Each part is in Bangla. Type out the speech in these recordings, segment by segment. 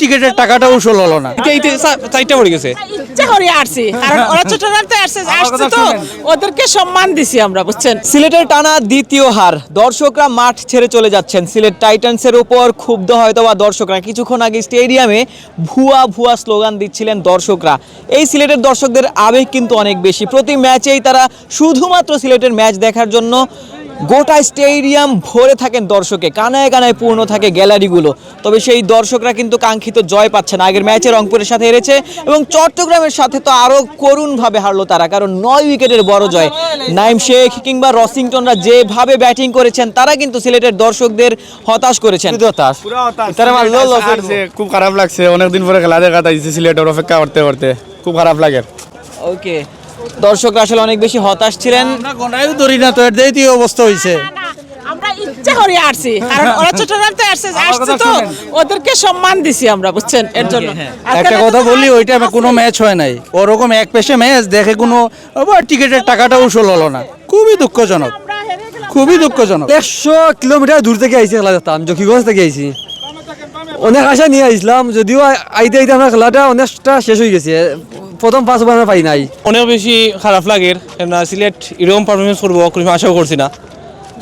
টিকিটের টাকাটা উসুল হলো না। চারটা পড়ে গেছে ইচ্ছা করে আসছি, কারণ ওরা চট্টগ্রামতে আসছে তো ওদেরকে সম্মান দিছি আমরা, বুঝছেন। সিলেটের টানা দ্বিতীয় হার, দর্শকরা মাঠ ছেড়ে চলে যাচ্ছেন। সিলেট টাইটান্সের উপর ক্ষুব্ধ হয়তোবা দর্শকরা। কিছুক্ষণ আগে স্টেডিয়ামে ভুয়া স্লোগান দিচ্ছিলেন দর্শকরা। এই সিলেটের দর্শকদের আবেগ কিন্তু অনেক বেশি। প্রতি ম্যাচেই তারা শুধুমাত্র সিলেটের ম্যাচ দেখার জন্য গোটা স্টেডিয়াম ভরে থাকেন দর্শকে, কানায় কানায় পূর্ণ থাকে গ্যালারিগুলো। তবে সেই দর্শকরা কিন্তু কাঙ্ক্ষিত জয় পাচ্ছে না। আগের ম্যাচে রংপুরের সাথে হেরেছে এবং চট্টগ্রামের সাথে তো আরও করুণভাবে হারলো তারা, কারণ 9 উইকেটের বড় জয়। নাইম শেখ কিংবা রসিংটনরা যেভাবে ব্যাটিং করেছেন তারা কিন্তু সিলেটের দর্শকদের হতাশ করেছেন। খুব খারাপ লাগছে, অনেকদিন পরে খেলা দেখা যাচ্ছে সিলেটের অপেক্ষা করতে করতে খুব খারাপ লাগে। ওকে, দর্শকরা আসলে অনেক বেশি হতাশ ছিলেন। আমরা গণায় ধরি না তো, এর এই অবস্থা হয়েছে। আমরা ইচ্ছা করে আসছি, কারণ ওরা চট্টগ্রামতে আসছে তো ওদেরকে সম্মান দিছি আমরা, বুঝছেন। এর জন্য একটা কথা বলি, ওই টাইমে কোনো ম্যাচ হয় নাই, ওরকম এক পেশে ম্যাচ দেখে কোনো টিকিটের টাকাটা উসুল হলো না। খুবই দুঃখজনক, খুবই দুঃখজনক। 100 কিলোমিটার দূর থেকে আইসি খেলা দেখতাম, জকিগঞ্জ থেকে আইসি। অনেক আশা নিয়ে আসলাম, যদিও আইতে আইতে আমরা খেলাটা অনেকটা শেষ হয়ে গেছে। প্রথম 5 ওভার আমরা পাই নাই। অনেক বেশি খারাপ লাগে, কেননা সিলেট এরকম পারফরমেন্স করবো কোনো আশাও করছি না।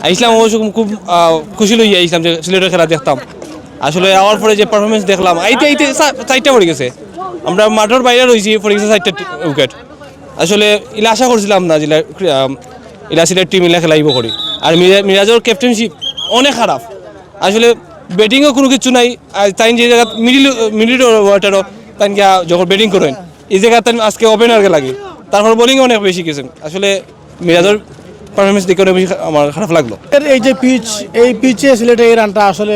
আইসলাম অবশ্য খুব খুশি লইয়া আইসলাম যে সিলেটের খেলা দেখতাম। আসলে আওয়ার পরে যে পারফরমেন্স দেখলাম, আইতে চারটা পড়ে গেছে। আমরা মাঠের বাইরে রয়েছি, পড়ে গেছে 4টা উইকেট। আসলে ইলা আশা করছিলাম না যে ইলা সিলেট টিম ইলা খেলাইব করি। আর মিরাজের ক্যাপ্টেনশিপ অনেক খারাপ। আসলে ব্যাটিংও কোনো কিছু নাই। তাই যে জায়গা মিডিল ওয়াটারও তাই যখন ব্যাটিং করেন এই জায়গায় আজকে ওপেনারকে লাগে, তারপর বোলিংও অনেক বেশি গেছেন। আসলে মিরাজের পারফরমেন্স দেখে অনেক বেশি আমার খারাপ লাগলো। এই যে এই পিচে সিলেটে এই রানটা আসলে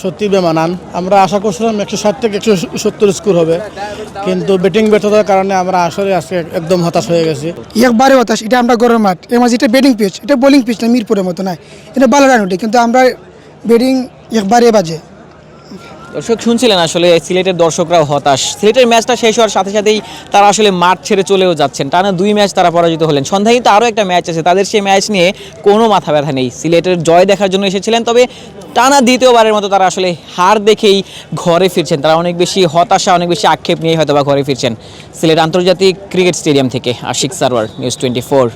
সত্যি বেমানান। আমরা আশা করছিলাম 160 থেকে 170 স্কোর হবে, কিন্তু ব্যাটিং ব্যর্থতার কারণে আমরা আসলে আজকে একদম হতাশ হয়ে গেছি। একবারে হতাশ। এটা আমরা গরম মাঠ, এর মাঝে এটা ব্যাটিং পিচ, এটা বোলিং পিচ না, মিরপুরের মতো নয়। এটা ভালো রান উঠে, কিন্তু আমরা ব্যাটিং একবারে বাজে। দর্শক শুনছিলেন, আসলে সিলেটের দর্শকরাও হতাশ। সিলেটের ম্যাচটা শেষ হওয়ার সাথে সাথেই তারা আসলে মাঠ ছেড়ে চলেও যাচ্ছেন। টানা 2 ম্যাচ তারা পরাজিত হলেন। সন্ধ্যায় কিন্তু আরও একটা ম্যাচ আছে, তাদের সেই ম্যাচ নিয়ে কোনো মাথা ব্যথা নেই। সিলেটের জয় দেখার জন্য এসেছিলেন, তবে টানা দ্বিতীয়বারের মতো তারা আসলে হার দেখেই ঘরে ফিরছেন। তারা অনেক বেশি হতাশা, অনেক বেশি আক্ষেপ নিয়েই হয়তো বা ঘরে ফিরছেন। সিলেট আন্তর্জাতিক ক্রিকেট স্টেডিয়াম থেকে আশিক সারওয়ার, নিউজ 24।